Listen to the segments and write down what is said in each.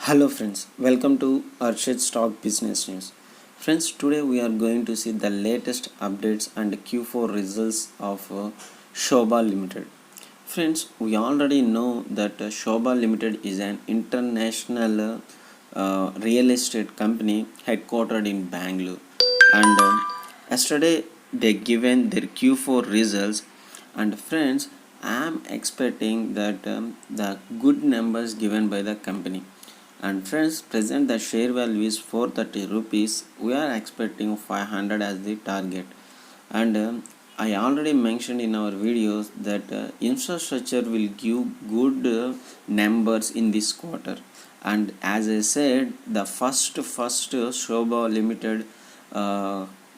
Hello friends, welcome to Arshad Stock Business News. Friends, today we are going to see the latest updates and Q4 results of Shobha Limited. Friends, we already know that Shobha Limited is an international real estate company headquartered in Bangalore. And yesterday they given their Q4 results. And friends, I am expecting that the good numbers given by the company. And friends, present the share value is 430 rupees. We are expecting 500 as the target. And I already mentioned in our videos that infrastructure will give good numbers in this quarter. And as I said, the first Shobha Limited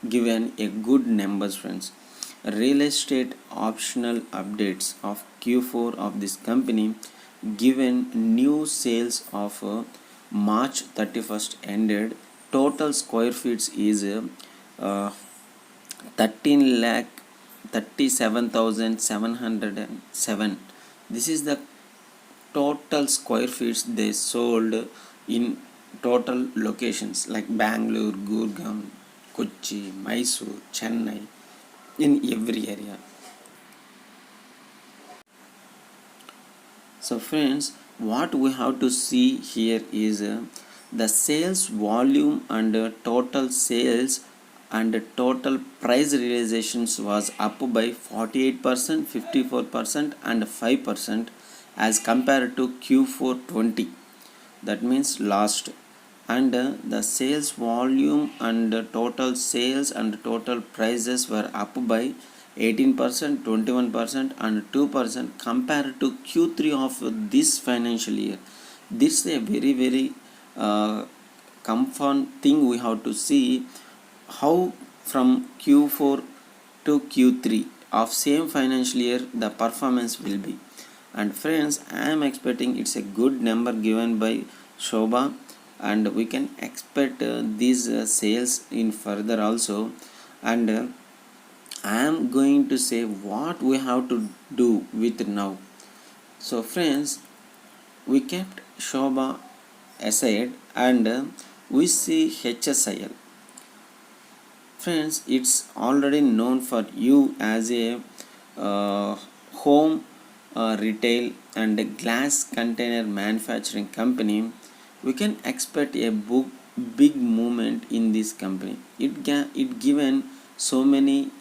given a good numbers, friends. Real estate optional updates of Q4 of this company given new sales of March 31st ended. Total square feet is 13 lakh 37,707. This is the total square feet they sold in total locations like Bangalore, Gurgaon, Kochi, Mysore, Chennai, in every area. So friends, what we have to see here is the sales volume and total sales and total price realizations was up by 48%, 54% and 5% as compared to Q4 20. That means last. And the sales volume and total sales and total prices were up by 18%, 21% and 2% compared to Q3 of this financial year. This is a very confirmed thing. We have to see how from Q4 to Q3 of same financial year the performance will be. And friends, I am expecting it's a good number given by Shobha, and we can expect these sales in further also. And I am going to say what we have to do with now. So friends, we kept Shobha aside and we see HSIL. Friends, it's already known for you as a home retail and glass container manufacturing company. We can expect a big movement in this company. It given so many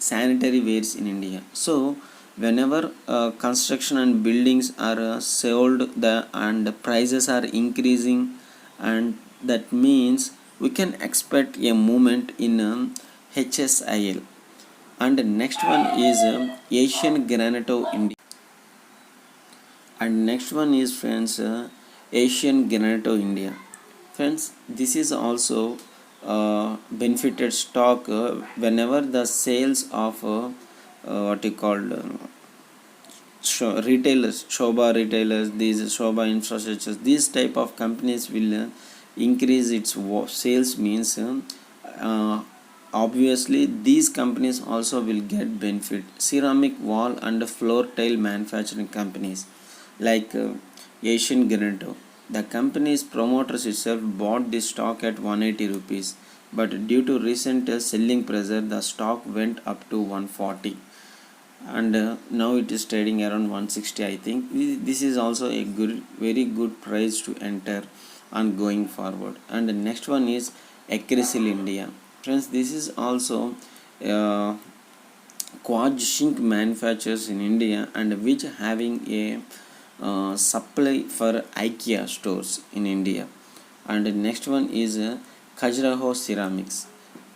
sanitary wares in India. So whenever construction and buildings are sold and the prices are increasing, and that means we can expect a movement in HSIL. And the next one is Asian Granato India. And next one is friends Asian Granato India. Friends, this is also benefited stock whenever the sales of what you called retailers, Shobha retailers, these Shobha infrastructures, these type of companies will increase its sales means obviously these companies also will get benefit. Ceramic wall and floor tile manufacturing companies like Asian Granato. The company's promoters itself bought this stock at 180 rupees, but due to recent selling pressure, the stock went up to 140, and now it is trading around 160. I think this is also a very good price to enter on going forward. And the next one is Acrysil India. Friends, this is also quad zinc manufacturers in India and which having a supply for IKEA stores in India. And the next one is Khajuraho Ceramics.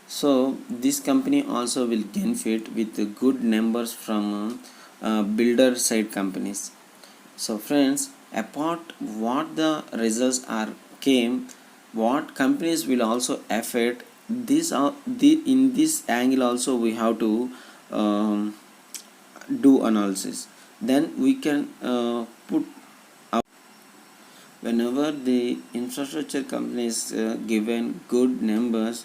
So this company also will benefit with good numbers from builder side companies. So friends, apart what the results are came, what companies will also affect this in this angle also we have to do analysis. Then we can put up whenever the infrastructure companies given good numbers,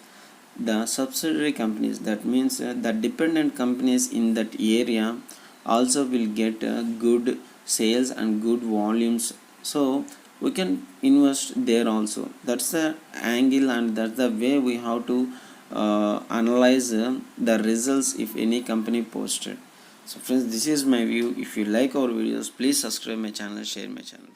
the subsidiary companies, that means the dependent companies in that area also will get good sales and good volumes. So we can invest there also. That's the angle and that's the way we have to analyze the results if any company posted. So friends, this is my view. If you like our videos, please subscribe my channel, share my channel.